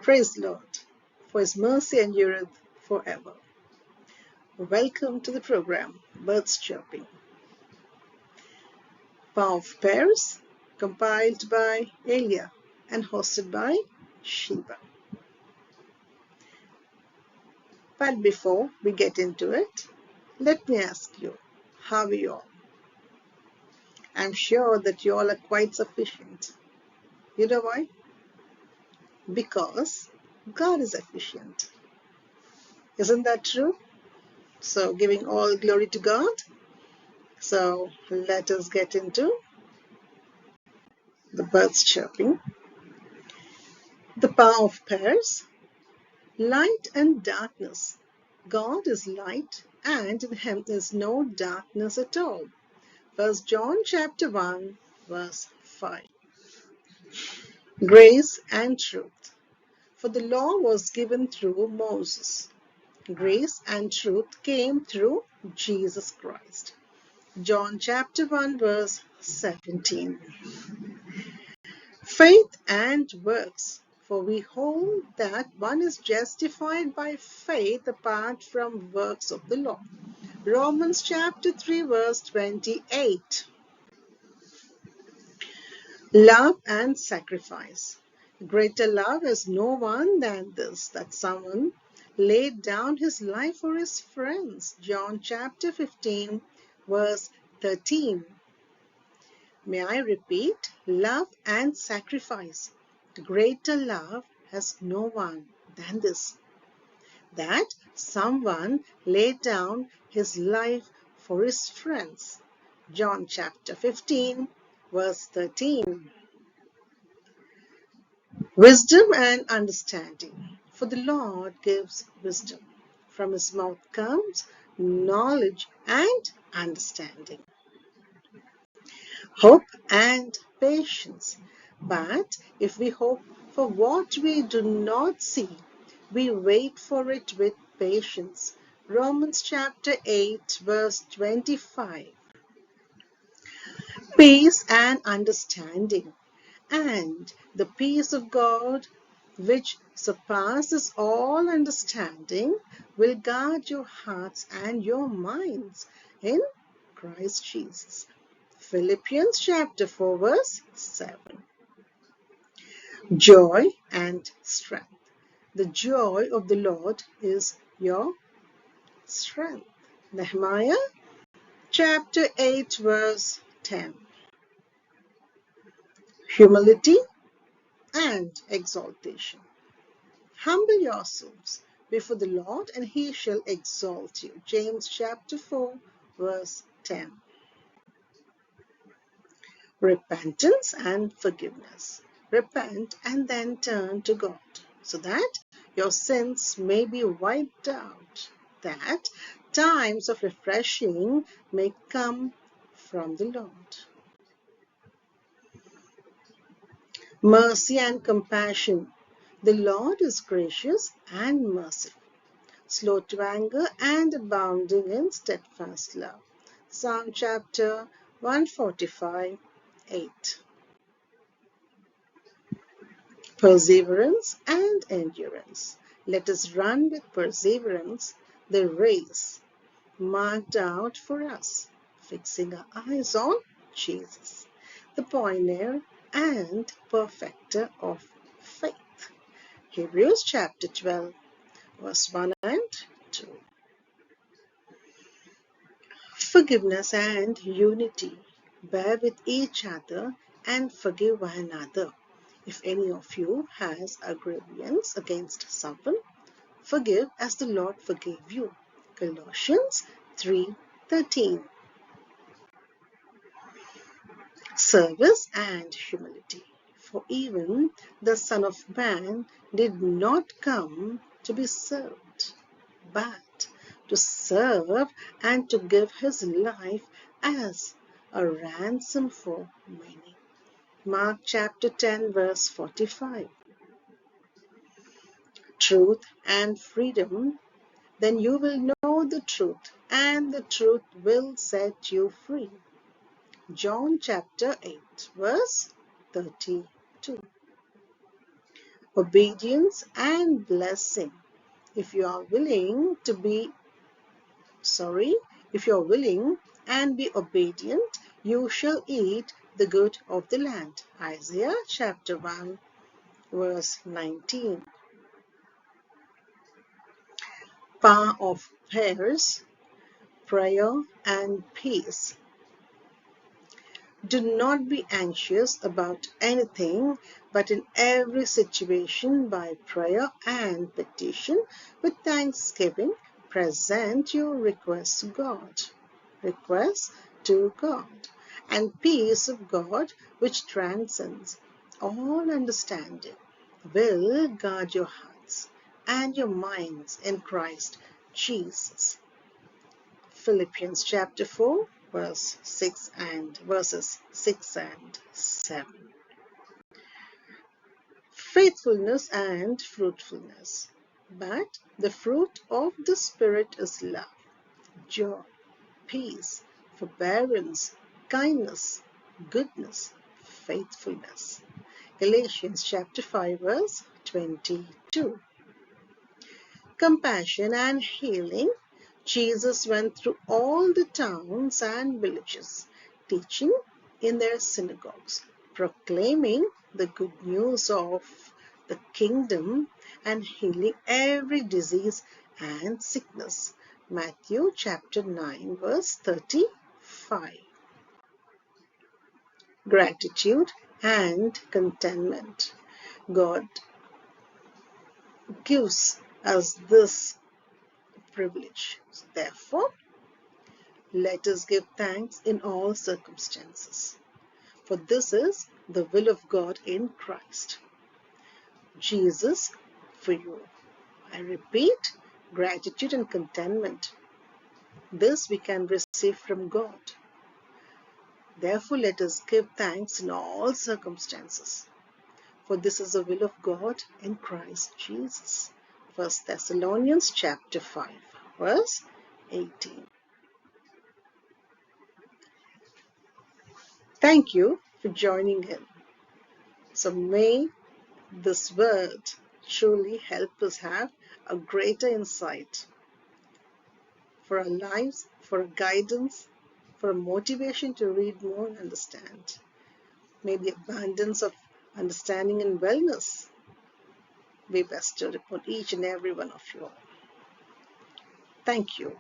Praise the Lord, for His mercy endureth forever. Welcome to the program, Birds Chirping. Power of Pairs, compiled by Elia and hosted by Sheba. But before we get into it, let me ask you, how are you all? I'm sure that you all are quite sufficient. You know why? Because God is efficient. Isn't that true? So giving all glory to God. So let us get into the birds chirping. The power of pairs, light and darkness. God is light and in him is no darkness at all. 1 John chapter 1 verse 5. Grace and truth. For the law was given through Moses. Grace and truth came through Jesus Christ. John chapter 1 verse 17. Faith and works. For we hold that one is justified by faith apart from works of the law. Romans chapter 3 verse 28. Love and sacrifice. Greater love has no one than this, that someone laid down his life for his friends. John chapter 15 verse 13. May I repeat? Love and sacrifice. Greater love has no one than this, that someone laid down his life for his friends. John chapter 15 verse 13. Wisdom and understanding. For the Lord gives wisdom. From his mouth comes knowledge and understanding. Hope and patience. But if we hope for what we do not see, we wait for it with patience. Romans chapter 8 verse 25. Peace and understanding. And the peace of God, which surpasses all understanding, will guard your hearts and your minds in Christ Jesus. Philippians chapter 4 verse 7. Joy and strength. The joy of the Lord is your strength. Nehemiah chapter 8 verse 10. Humility and exaltation. Humble yourselves before the Lord and he shall exalt you. James chapter 4 verse 10. Repentance and forgiveness. Repent and then turn to God so that your sins may be wiped out, that times of refreshing may come from the Lord. Mercy and compassion. The Lord is gracious and merciful, slow to anger and abounding in steadfast love. Psalm chapter 145, 8. Perseverance and endurance. Let us run with perseverance the race marked out for us, fixing our eyes on Jesus, the pioneer and perfecter of faith. Hebrews chapter 12, verse 1 and 2. Forgiveness and unity. Bear with each other and forgive one another. If any of you has a grievance against someone, forgive as the Lord forgave you. Colossians 3:13. Service and humility. For even the Son of Man did not come to be served, but to serve and to give his life as a ransom for many. Mark chapter 10 verse 45. Truth and freedom. Then you will know the truth, and the truth will set you free. John chapter 8 verse 32. obedience and blessing. If you are willing to be, sorry, if you are willing and be obedient, you shall eat the good of the land. Isaiah chapter 1, verse 19. Power of prayers, prayer and peace. Do not be anxious about anything, but in every situation by prayer and petition with thanksgiving present your requests to God. Requests to God. And peace of God, which transcends all understanding, will guard your hearts and your minds in Christ Jesus. Philippians chapter 4, verses 6 and 7. Faithfulness and fruitfulness. But the fruit of the Spirit is love, joy, peace, forbearance, kindness, goodness, faithfulness. Galatians chapter 5, verse 22. Compassion and healing. Jesus went through all the towns and villages, teaching in their synagogues, proclaiming the good news of the kingdom and healing every disease and sickness. Matthew chapter 9, verse 35. Gratitude and contentment. God gives us this privilege. Therefore, let us give thanks in all circumstances, for this is the will of God in Christ Jesus for you. I repeat, gratitude and contentment. This we can receive from God. Therefore, let us give thanks in all circumstances, for this is the will of God in Christ Jesus. 1 Thessalonians chapter 5, verse 18. Thank you for joining in. So may this word truly help us have a greater insight for our lives, for guidance, for a motivation to read more and understand. May the abundance of understanding and wellness be bestowed upon each and every one of you all. Thank you.